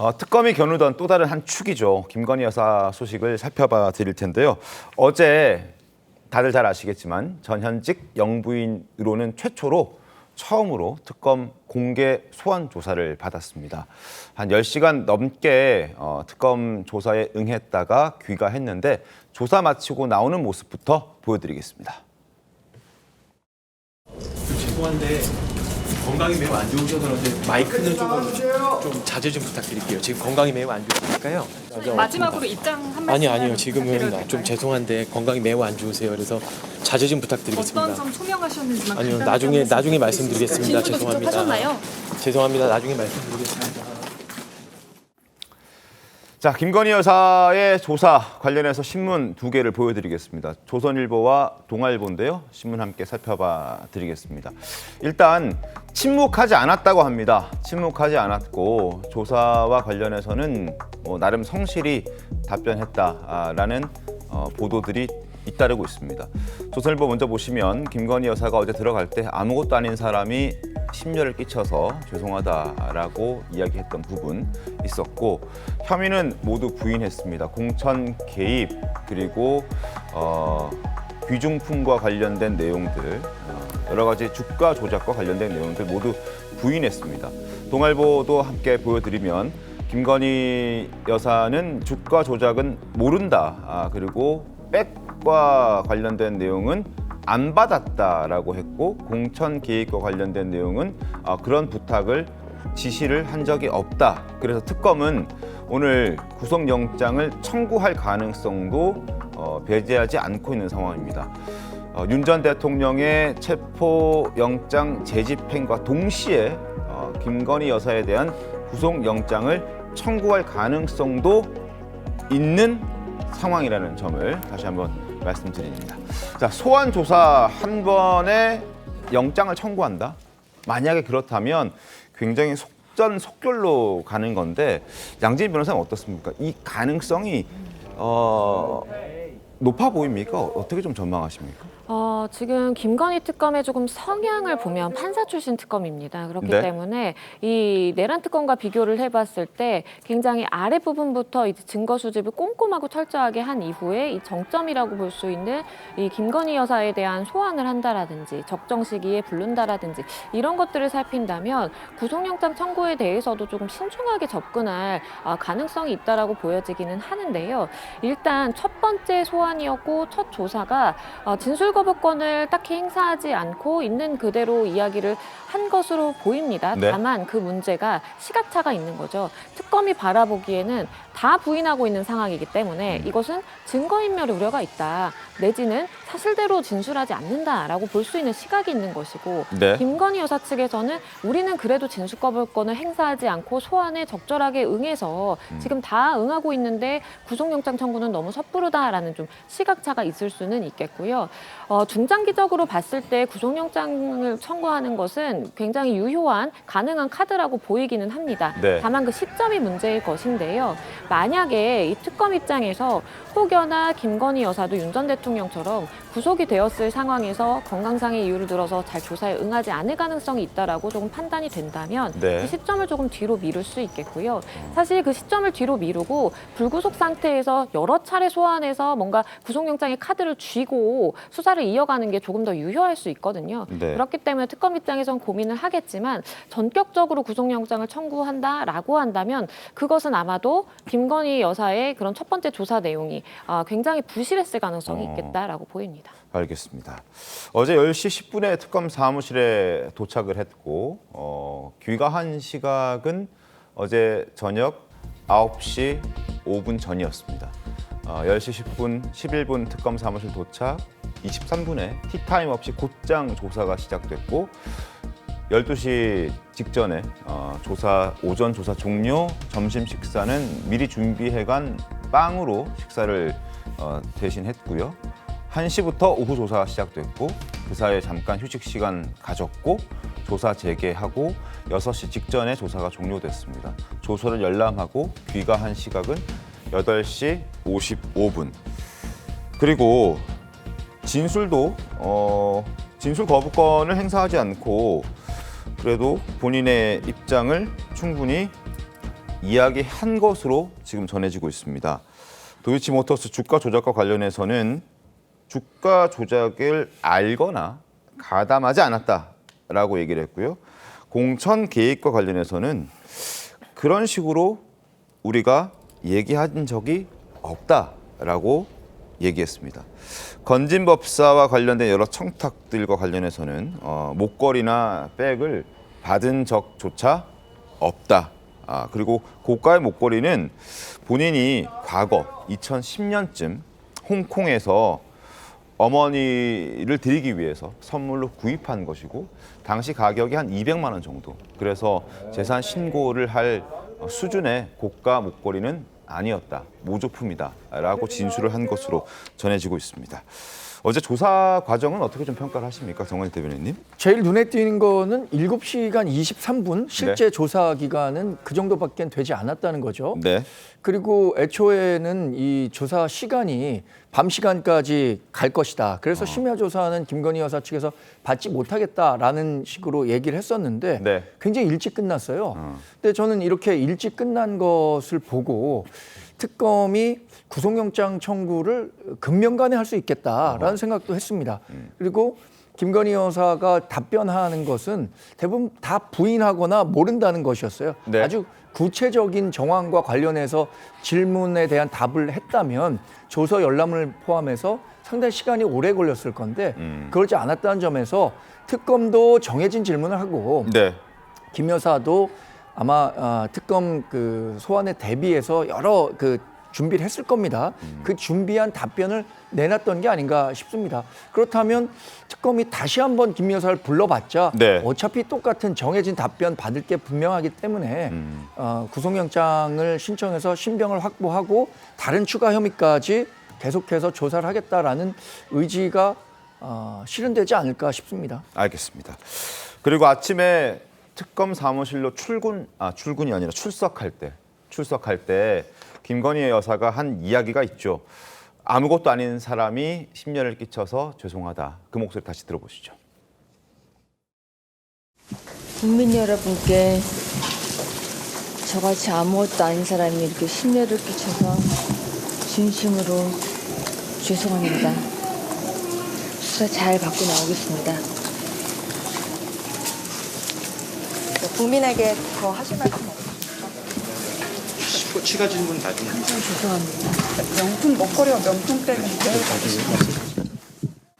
특검이 겨누던 또 다른 한 축이죠. 김건희 여사 소식을 살펴봐 드릴 텐데요. 어제 다들 잘 아시겠지만 전현직 영부인으로는 최초로 처음으로 특검 공개 소환 조사를 받았습니다. 한 10시간 넘게 특검 조사에 응했다가 귀가했는데 조사 마치고 나오는 모습부터 보여드리겠습니다. 죄송한데 건강이 매우 안 좋으셔서 그런데 마이크는 좀 자제 좀 부탁드릴게요. 지금 건강이 매우 안 좋으니까요. 마지막으로 입장 한 말씀. 아니요. 지금은 좀 죄송한데 건강이 매우 안 좋으세요. 그래서 자제 좀 부탁드리겠습니다. 어떤 점 소명하셨는지만 아니요, 간단하게 나중에 말씀드리겠습니다. 질문도 직접 죄송합니다. 하셨나요? 죄송합니다. 나중에 말씀드리겠습니다. 자, 김건희 여사의 조사 관련해서 신문 2개를 보여드리겠습니다. 조선일보와 동아일보인데요. 신문 함께 살펴봐 드리겠습니다. 일단 침묵하지 않았다고 합니다. 침묵하지 않았고 조사와 관련해서는 나름 성실히 답변했다라는 보도들이 잇따르고 있습니다. 조선일보 먼저 보시면 김건희 여사가 어제 들어갈 때 아무것도 아닌 사람이 심려를 끼쳐서 죄송하다라고 이야기했던 부분 있었고, 혐의는 모두 부인했습니다. 공천 개입 그리고 귀중품과 관련된 내용들, 여러 가지 주가 조작과 관련된 내용들 모두 부인했습니다. 동아일보도 함께 보여드리면 김건희 여사는 주가 조작은 모른다. 그리고 백과 관련된 내용은 안 받았다라고 했고, 공천 개입과 관련된 내용은 그런 부탁을 지시를 한 적이 없다. 그래서 특검은 오늘 구속영장을 청구할 가능성도 배제하지 않고 있는 상황입니다. 윤 전 대통령의 체포영장 재집행과 동시에 김건희 여사에 대한 구속영장을 청구할 가능성도 있는 상황이라는 점을 다시 한번 말씀드립니다. 자, 소환 조사 한 번에 영장을 청구한다. 만약에 그렇다면 굉장히 속전속결로 가는 건데, 양진희 변호사는 어떻습니까? 이 가능성이 높아 보입니까? 어떻게 좀 전망하십니까? 지금 김건희 특검의 조금 성향을 보면 판사 출신 특검입니다. 그렇기 네. 때문에 이 내란 특검과 비교를 해봤을 때 굉장히 아랫부분부터 이제 증거 수집을 꼼꼼하고 철저하게 한 이후에 이 정점이라고 볼 수 있는 이 김건희 여사에 대한 소환을 한다라든지 적정 시기에 부른다라든지 이런 것들을 살핀다면 구속영장 청구에 대해서도 조금 신중하게 접근할 가능성이 있다라고 보여지기는 하는데요. 일단 첫 번째 소환이었고 첫 조사가 진술 거부권을 딱히 행사하지 않고 있는 그대로 이야기를 한 것으로 보입니다. 네. 다만 그 문제가 시각차가 있는 거죠. 특검이 바라보기에는 다 부인하고 있는 상황이기 때문에 이것은 증거인멸 우려가 있다. 내지는 사실대로 진술하지 않는다라고 볼 수 있는 시각이 있는 것이고, 네. 김건희 여사 측에서는 우리는 그래도 진술 거부권을 행사하지 않고 소환에 적절하게 응해서 지금 다 응하고 있는데 구속영장 청구는 너무 섣부르다라는 좀 시각차가 있을 수는 있겠고요. 중장기적으로 봤을 때 구속영장을 청구하는 것은 굉장히 유효한 가능한 카드라고 보이기는 합니다. 네. 다만 그 시점이 문제일 것인데요. 만약에 이 특검 입장에서 혹여나 김건희 여사도 윤 전 대통령처럼 구속이 되었을 상황에서 건강상의 이유를 들어서 잘 조사에 응하지 않을 가능성이 있다라고 조금 판단이 된다면 네. 그 시점을 조금 뒤로 미룰 수 있겠고요. 사실 그 시점을 뒤로 미루고 불구속 상태에서 여러 차례 소환해서 뭔가 구속영장의 카드를 쥐고 수사를 이어가는 게 조금 더 유효할 수 있거든요. 네. 그렇기 때문에 특검 입장에선 고민을 하겠지만 전격적으로 구속영장을 청구한다라고 한다면 그것은 아마도 김건희 여사의 그런 첫 번째 조사 내용이 굉장히 부실했을 가능성이 있겠다라고 보입니다. 알겠습니다. 어제 10시 10분에 특검 사무실에 도착을 했고, 귀가한 시각은 어제 저녁 9시 5분 전이었습니다. 10시 10분, 11분 특검 사무실 도착, 23분에 티타임 없이 곧장 조사가 시작됐고, 12시 직전에 오전 조사 종료, 점심 식사는 미리 준비해간 빵으로 식사를 대신했고요. 1시부터 오후 조사가 시작됐고, 그 사이에 잠깐 휴식 시간 가졌고 조사 재개하고 6시 직전에 조사가 종료됐습니다. 조서를 열람하고 귀가한 시각은 8시 55분. 그리고 진술도 진술 거부권을 행사하지 않고 그래도 본인의 입장을 충분히 이야기한 것으로 지금 전해지고 있습니다. 도이치모터스 주가 조작과 관련해서는 주가 조작을 알거나 가담하지 않았다라고 얘기를 했고요. 공천 개입과 관련해서는 그런 식으로 우리가 얘기한 적이 없다라고 얘기했습니다. 건진법사와 관련된 여러 청탁들과 관련해서는 목걸이나 백을 받은 적조차 없다. 그리고 고가의 목걸이는 본인이 과거 2010년쯤 홍콩에서 어머니를 드리기 위해서 선물로 구입한 것이고 당시 가격이 한 200만 원 정도. 그래서 재산 신고를 할 수준의 고가 목걸이는 아니었다. 모조품이다라고 진술을 한 것으로 전해지고 있습니다. 어제 조사 과정은 어떻게 좀 평가를 하십니까, 정원희 대변인님? 제일 눈에 띄는 거는 7시간 23분 실제 조사 기간은 그 정도밖에 되지 않았다는 거죠. 네. 그리고 애초에는 이 조사 시간이 밤 시간까지 갈 것이다. 그래서 심야 조사는 김건희 여사 측에서 받지 못하겠다라는 식으로 얘기를 했었는데 네. 굉장히 일찍 끝났어요. 근데 저는 이렇게 일찍 끝난 것을 보고 특검이 구속영장 청구를 금명간에 할 수 있겠다라는 생각도 했습니다. 그리고 김건희 여사가 답변하는 것은 대부분 다 부인하거나 모른다는 것이었어요. 네. 아주 구체적인 정황과 관련해서 질문에 대한 답을 했다면 조서 열람을 포함해서 상당히 시간이 오래 걸렸을 건데 그러지 않았다는 점에서 특검도 정해진 질문을 하고 네. 김 여사도 아마 특검 그 소환에 대비해서 여러 그 준비를 했을 겁니다. 그 준비한 답변을 내놨던 게 아닌가 싶습니다. 그렇다면 특검이 다시 한번 김 여사를 불러봤자 네. 어차피 똑같은 정해진 답변 받을 게 분명하기 때문에 구속영장을 신청해서 신병을 확보하고 다른 추가 혐의까지 계속해서 조사를 하겠다라는 의지가 실현되지 않을까 싶습니다. 알겠습니다. 그리고 아침에 특검 사무실로 출근이 아니라 출석할 때 김건희 여사가 한 이야기가 있죠. 아무것도 아닌 사람이 심려를 끼쳐서 죄송하다. 그 목소리 다시 들어보시죠. 국민 여러분께 저같이 아무것도 아닌 사람이 이렇게 심려를 끼쳐서 진심으로 죄송합니다. 수사 잘 받고 나오겠습니다. 국민에게 더 하실 말씀 없으십니까? 추가 질문 나중에. 죄송합니다. 명품 먹거리와 명품백인데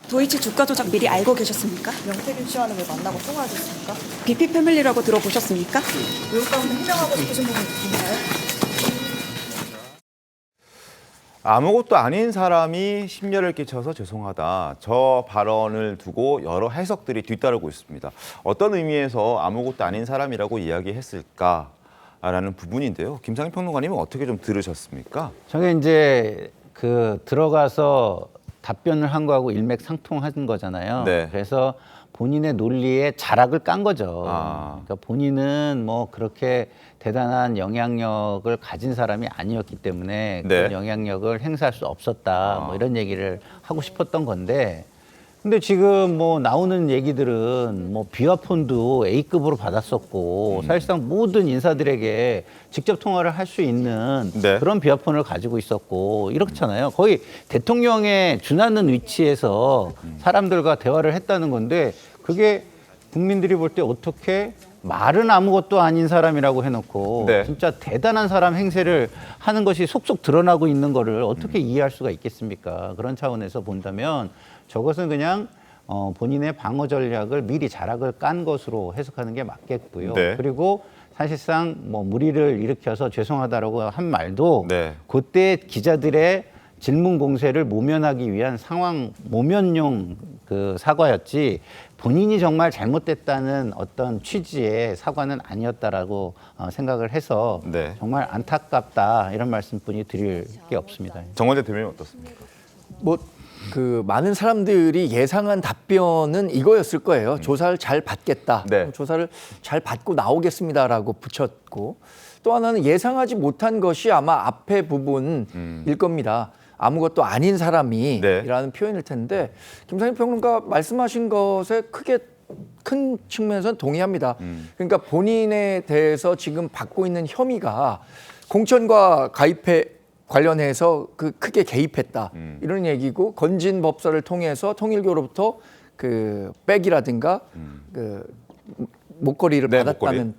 도이치 주가 조작 미리 알고 계셨습니까? 명태균 씨와는 왜 만나고 통화하셨습니까? BP 패밀리라고 들어보셨습니까? 외국 가운데 해명하고 싶으신 부분 있나요? 아무것도 아닌 사람이 심려를 끼쳐서 죄송하다. 저 발언을 두고 여러 해석들이 뒤따르고 있습니다. 어떤 의미에서 아무것도 아닌 사람이라고 이야기했을까라는 부분인데요. 김상희 평론가님은 어떻게 좀 들으셨습니까? 저게 이제 그 들어가서 답변을 한 거하고 일맥상통한 거잖아요. 네. 그래서 본인의 논리에 자락을 깐 거죠. 아. 그러니까 본인은 뭐 그렇게 대단한 영향력을 가진 사람이 아니었기 때문에 네. 그런 영향력을 행사할 수 없었다. 뭐 이런 얘기를 하고 싶었던 건데, 근데 지금 뭐 나오는 얘기들은 뭐 비화폰도 A급으로 받았었고 사실상 모든 인사들에게 직접 통화를 할 수 있는 네. 그런 비화폰을 가지고 있었고 이렇잖아요. 거의 대통령에 준하는 위치에서 사람들과 대화를 했다는 건데, 그게 국민들이 볼 때 어떻게 말은 아무것도 아닌 사람이라고 해놓고 네. 진짜 대단한 사람 행세를 하는 것이 속속 드러나고 있는 거를 어떻게 이해할 수가 있겠습니까? 그런 차원에서 본다면 저것은 그냥 본인의 방어 전략을 미리 자락을 깐 것으로 해석하는 게 맞겠고요. 네. 그리고 사실상 뭐 무리를 일으켜서 죄송하다라고 한 말도 네. 그때 기자들의 질문 공세를 모면하기 위한 상황 모면용 그 사과였지, 본인이 정말 잘못됐다는 어떤 취지의 사과는 아니었다라고 생각을 해서 네. 정말 안타깝다 이런 말씀뿐이 드릴 게 없습니다. 정원재 대변인 어떻습니까? 뭐 그 많은 사람들이 예상한 답변은 이거였을 거예요. 조사를 잘 받겠다. 네. 조사를 잘 받고 나오겠습니다라고 붙였고, 또 하나는 예상하지 못한 것이 아마 앞에 부분일 겁니다. 아무것도 아닌 사람이라는 네. 표현일 텐데, 김상희 평론가 말씀하신 것에 크게 큰 측면에서는 동의합니다. 그러니까 본인에 대해서 지금 받고 있는 혐의가 공천과 가입해 관련해서 그 크게 개입했다 이런 얘기고 건진 법사를 통해서 통일교로부터 그 백이라든가 그 목걸이를 네, 받았다는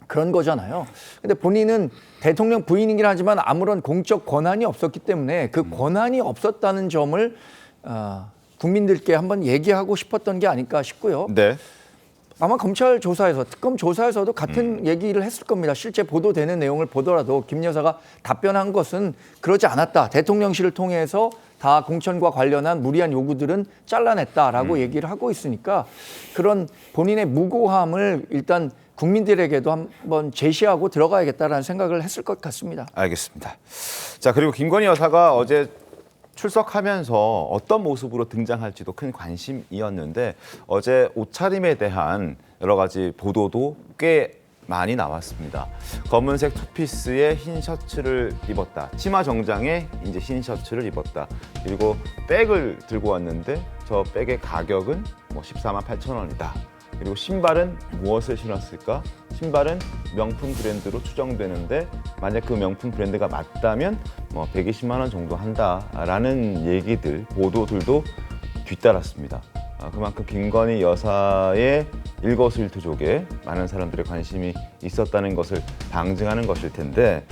그런 거잖아요. 근데 본인은 대통령 부인이긴 하지만 아무런 공적 권한이 없었기 때문에 그 권한이 없었다는 점을 국민들께 한번 얘기하고 싶었던 게 아닐까 싶고요. 네. 아마 검찰 조사에서 특검 조사에서도 같은 얘기를 했을 겁니다. 실제 보도되는 내용을 보더라도 김 여사가 답변한 것은 그러지 않았다. 대통령실을 통해서 다 공천과 관련한 무리한 요구들은 잘라냈다라고 얘기를 하고 있으니까 그런 본인의 무고함을 일단 국민들에게도 한번 제시하고 들어가야겠다라는 생각을 했을 것 같습니다. 알겠습니다. 자, 그리고 김건희 여사가 어제 출석하면서 어떤 모습으로 등장할지도 큰 관심이었는데 어제 옷차림에 대한 여러 가지 보도도 꽤 많이 나왔습니다. 검은색 투피스에 흰 셔츠를 입었다. 치마 정장에 이제 흰 셔츠를 입었다. 그리고 백을 들고 왔는데 저 백의 가격은 뭐 14만 8천 원이다. 그리고 신발은 무엇을 신었을까? 신발은 명품 브랜드로 추정되는데 만약 그 명품 브랜드가 맞다면 뭐 120만 원 정도 한다라는 얘기들, 보도들도 뒤따랐습니다. 그만큼 김건희 여사의 일거수일투족에 많은 사람들의 관심이 있었다는 것을 방증하는 것일 텐데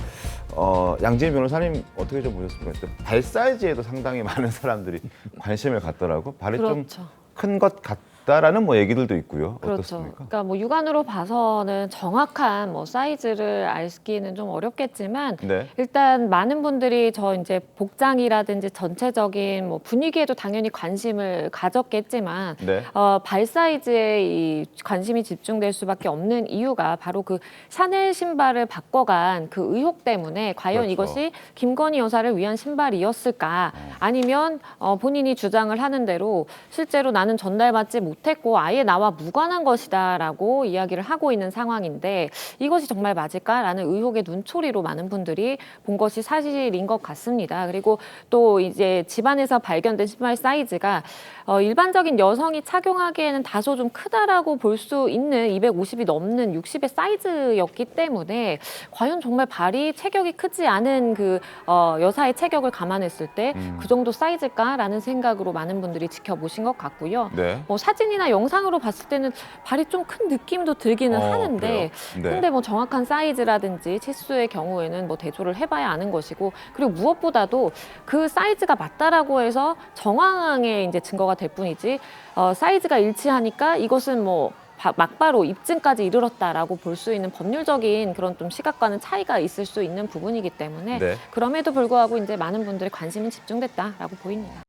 양지은 변호사님 어떻게 좀 보셨습니까? 발 사이즈에도 상당히 많은 사람들이 관심을 갖더라고. 발이 그렇죠. 좀 큰 것 같다라는 뭐 얘기들도 있고요. 그렇죠. 어떻습니까? 그러니까 뭐 육안으로 봐서는 정확한 뭐 사이즈를 알기는 좀 어렵겠지만 네. 일단 많은 분들이 저 이제 복장이라든지 전체적인 뭐 분위기에도 당연히 관심을 가졌겠지만 네. 발 사이즈에 이 관심이 집중될 수밖에 없는 이유가 바로 그 샤넬 신발을 바꿔간 그 의혹 때문에 과연 그렇죠. 이것이 김건희 여사를 위한 신발이었을까 아니면 본인이 주장을 하는 대로 실제로 나는 전달받지 못했고 아예 나와 무관한 것이다라고 이야기를 하고 있는 상황인데 이것이 정말 맞을까라는 의혹의 눈초리로 많은 분들이 본 것이 사실인 것 같습니다. 그리고 또 이제 집안에서 발견된 신발 사이즈가 일반적인 여성이 착용하기에는 다소 좀 크다라고 볼 수 있는 250이 넘는 60의 사이즈였기 때문에 과연 정말 발이 체격이 크지 않은 그 여사의 체격을 감안했을 때 그 정도 사이즈일까라는 생각으로 많은 분들이 지켜보신 것 같고요. 네. 뭐 사진이나 영상으로 봤을 때는 발이 좀 큰 느낌도 들기는 하는데 그래요? 네. 근데 뭐 정확한 사이즈라든지 치수의 경우에는 뭐 대조를 해봐야 아는 것이고 그리고 무엇보다도 그 사이즈가 맞다라고 해서 정황에 이제 증거가 될 뿐이지 사이즈가 일치하니까 이것은 뭐 막바로 입증까지 이르렀다라고 볼 수 있는 법률적인 그런 좀 시각과는 차이가 있을 수 있는 부분이기 때문에 네. 그럼에도 불구하고 이제 많은 분들의 관심이 집중됐다라고 보입니다.